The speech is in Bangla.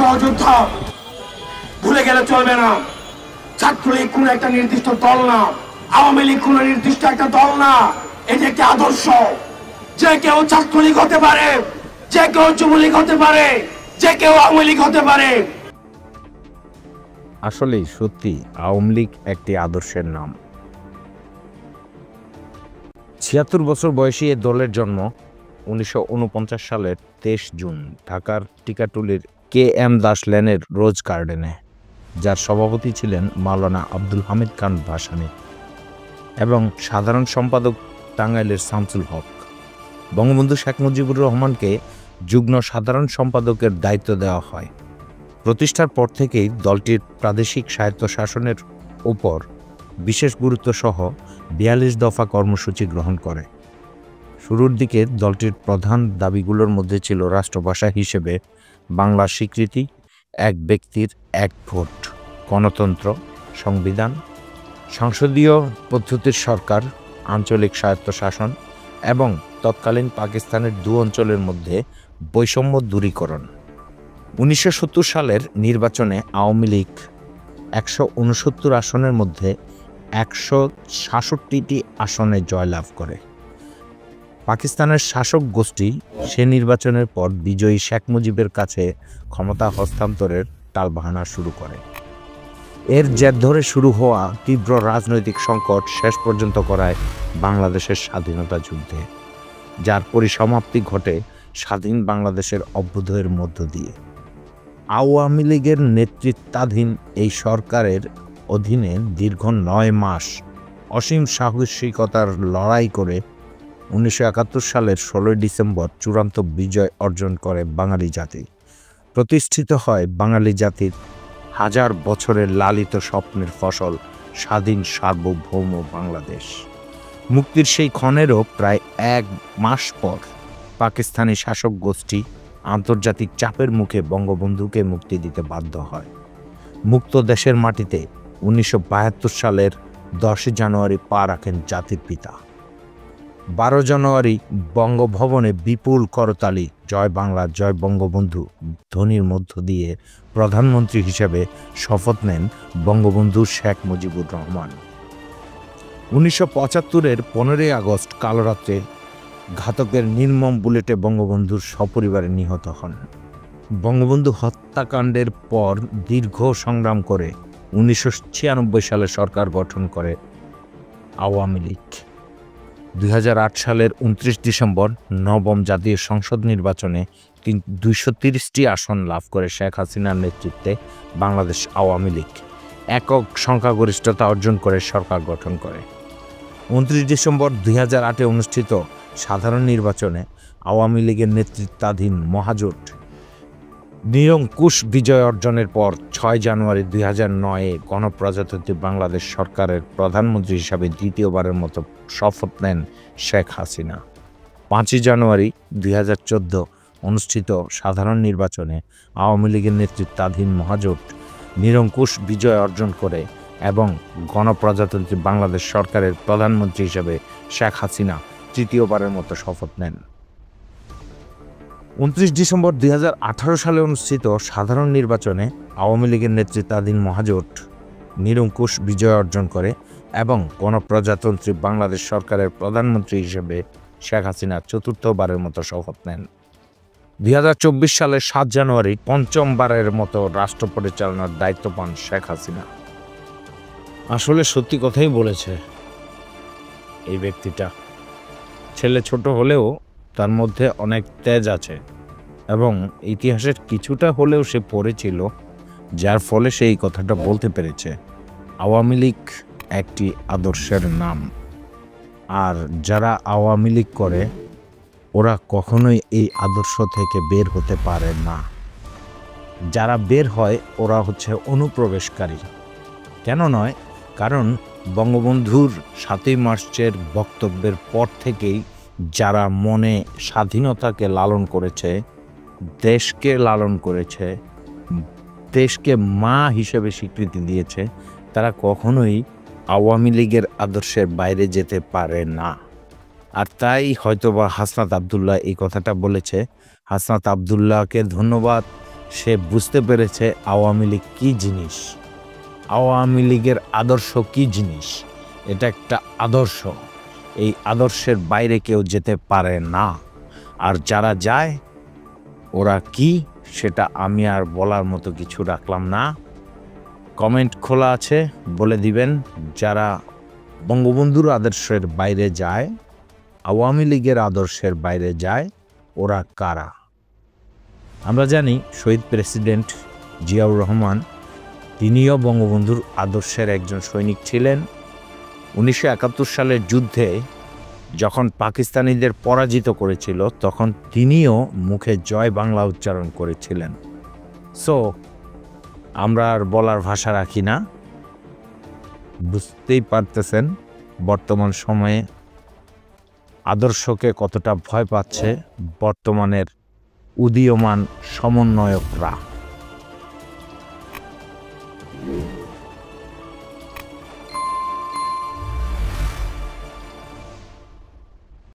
সহযোদ্ধা। ভুলে গেলে চলবে না, ছাত্রলীগ কোন একটা নির্দিষ্ট দল না, আওয়ামী লীগ কোন নির্দিষ্ট একটা দল না, এটি একটি আদর্শ। যে কেউ ছাত্রলীগ হতে পারে, যে কেউ যুবলীগ হতে পারে, যে কেউ আওয়ামী লীগ হতে পারে। আসলেই সত্যি আওয়ামী লীগ একটি আদর্শের নাম। ৭৬ বছর বয়সী এ দলের জন্ম ১৯৪৯ সালের ২৩ জুন ঢাকার টিকাটুলির KM দাস লেনের রোজ গার্ডেনে, যার সভাপতি ছিলেন মাওলানা আব্দুল হামিদ খান ভাসানী এবং সাধারণ সম্পাদক টাঙ্গাইলের শামসুল হক। বঙ্গবন্ধু শেখ মুজিবুর রহমানকে যুগ্ম সাধারণ সম্পাদকের দায়িত্ব দেওয়া হয়। প্রতিষ্ঠার পর থেকেই দলটির প্রাদেশিক স্বায়ত্তশাসনের উপর বিশেষ গুরুত্বসহ ৪২ দফা কর্মসূচি গ্রহণ করে। শুরুর দিকে দলটির প্রধান দাবিগুলোর মধ্যে ছিল রাষ্ট্রভাষা হিসেবে বাংলা স্বীকৃতি, এক ব্যক্তির এক ভোট, গণতন্ত্র, সংবিধান, সংসদীয় পদ্ধতির সরকার, আঞ্চলিক স্বায়ত্তশাসন এবং তৎকালীন পাকিস্তানের দু অঞ্চলের মধ্যে বৈষম্য দূরীকরণ। ১৯৭০ সালের নির্বাচনে আওয়ামী লীগ ১৬৯ আসনের মধ্যে ১৬৭টি আসনে জয়লাভ করে। পাকিস্তানের শাসক গোষ্ঠী সে নির্বাচনের পর বিজয়ী শেখ মুজিবের কাছে ক্ষমতা হস্তান্তরের টালবাহানা শুরু করে। এর জের ধরে শুরু হওয়া তীব্র রাজনৈতিক সংকট শেষ পর্যন্ত করায় বাংলাদেশের স্বাধীনতা যুদ্ধে, যার পরিসমাপ্তি ঘটে স্বাধীন বাংলাদেশের অভ্যুদয়ের মধ্য দিয়ে। আওয়ামী লীগের নেতৃত্বাধীন এই সরকারের অধীনে দীর্ঘ ৯ মাস অসীম সাহসিকতার লড়াই করে ১৯৭১ সালের ১৬ ডিসেম্বর চূড়ান্ত বিজয় অর্জন করে বাঙালি জাতি। প্রতিষ্ঠিত হয় বাঙালি জাতির হাজার বছরের লালিত স্বপ্নের ফসল স্বাধীন সার্বভৌম বাংলাদেশ। মুক্তির সেই ক্ষণেরও প্রায় ১ মাস পর পাকিস্তানি শাসক গোষ্ঠী আন্তর্জাতিক চাপের মুখে বঙ্গবন্ধুকে মুক্তি দিতে বাধ্য হয়। মুক্ত দেশের মাটিতে ১৯৭২ সালের ১০ জানুয়ারি পা রাখেন জাতির পিতা। ১২ জানুয়ারি বঙ্গভবনে বিপুল করতালি, জয় বাংলা জয় বঙ্গবন্ধু ধ্বনির মধ্য দিয়ে প্রধানমন্ত্রী হিসেবে শপথ নেন বঙ্গবন্ধু শেখ মুজিবুর রহমান। ১৯৭৫-এর ১৫ই আগস্ট কালরাত্রে ঘাতকের নির্মম বুলেটে বঙ্গবন্ধুর সপরিবারে নিহত হন। বঙ্গবন্ধু হত্যাকাণ্ডের পর দীর্ঘ সংগ্রাম করে ১৯৯৬ সালে সরকার গঠন করে আওয়ামী লীগ। ২০০৮ সালের ২৯ ডিসেম্বর নবম জাতীয় সংসদ নির্বাচনে ২৩০টি আসন লাভ করে শেখ হাসিনার নেতৃত্বে বাংলাদেশ আওয়ামী লীগ একক সংখ্যাগরিষ্ঠতা অর্জন করে সরকার গঠন করে। ২৯ ডিসেম্বর ২০০৮-এ অনুষ্ঠিত সাধারণ নির্বাচনে আওয়ামী লীগের নেতৃত্বাধীন মহাজোট নিরঙ্কুশ বিজয় অর্জনের পর ৬ জানুয়ারি ২০০৯-এ গণপ্রজাতন্ত্রী বাংলাদেশ সরকারের প্রধানমন্ত্রী হিসাবে দ্বিতীয়বারের মতো শপথ নেন শেখ হাসিনা। ৫ই জানুয়ারি ২০১৪ অনুষ্ঠিত সাধারণ নির্বাচনে আওয়ামী লীগের নেতৃত্বাধীন মহাজোট নিরঙ্কুশ বিজয় অর্জন করে এবং গণপ্রজাতন্ত্রী বাংলাদেশ সরকারের প্রধানমন্ত্রী হিসাবে শেখ হাসিনা তৃতীয়বারের মতো শপথ নেন। ২৯ ডিসেম্বর ২০১৮ সালে অনুষ্ঠিত সাধারণ নির্বাচনে আওয়ামী লীগের নেতৃত্বাধীন মহাজোট নিরঙ্কুশ বিজয় অর্জন করে এবং গণপ্রজাতন্ত্রী বাংলাদেশ সরকারের প্রধানমন্ত্রী হিসেবে শেখ হাসিনা চতুর্থবারের মতো শপথ নেন। ২০২৪ সালের ৭ জানুয়ারি পঞ্চমবারের মতো রাষ্ট্র পরিচালনার দায়িত্ব পান শেখ হাসিনা। আসলে সত্যি কথাই বলেছে এই ব্যক্তিটা। ছেলে ছোট হলেও তার মধ্যে অনেক তেজ আছে এবং ইতিহাসের কিছুটা হলেও সে পড়েছিল, যার ফলে সে এই কথাটা বলতে পেরেছে। আওয়ামী লীগ একটি আদর্শের নাম, আর যারা আওয়ামী লীগ করে ওরা কখনোই এই আদর্শ থেকে বের হতে পারে না। যারা বের হয় ওরা হচ্ছে অনুপ্রবেশকারী। কেন নয়? কারণ বঙ্গবন্ধুর ৭ই মার্চের বক্তব্যের পর থেকেই যারা মনে স্বাধীনতাকে লালন করেছে, দেশকে লালন করেছে, দেশকে মা হিসেবে স্বীকৃতি দিয়েছে, তারা কখনোই আওয়ামী লীগের আদর্শের বাইরে যেতে পারে না। আর তাই হয়তোবা হাসনাত আবদুল্লাহ এই কথাটা বলেছে। হাসনাত আবদুল্লাহকে ধন্যবাদ সে বুঝতে পেরেছে আওয়ামী লীগ কী জিনিস, আওয়ামী লীগের আদর্শ কী জিনিস। এটা একটা আদর্শ, এই আদর্শের বাইরে কেউ যেতে পারে না। আর যারা যায় ওরা কি, সেটা আমি আর বলার মতো কিছু রাখলাম না। কমেন্ট খোলা আছে, বলে দিবেন যারা বঙ্গবন্ধুর আদর্শের বাইরে যায়, আওয়ামী লীগের আদর্শের বাইরে যায়, ওরা কারা। আমরা জানি শহীদ প্রেসিডেন্ট জিয়াউর রহমান তিনিও বঙ্গবন্ধুর আদর্শের একজন সৈনিক ছিলেন। 1971 সালের যুদ্ধে যখন পাকিস্তানিদের পরাজিত করেছিল তখন তিনিও মুখে জয় বাংলা উচ্চারণ করেছিলেন। সো আমরা আর বলার ভাষা রাখি না, বুঝতেই পারতেছেন বর্তমান সময়ে আদর্শকে কতটা ভয় পাচ্ছে বর্তমানের উদীয়মান সমন্বয়করা।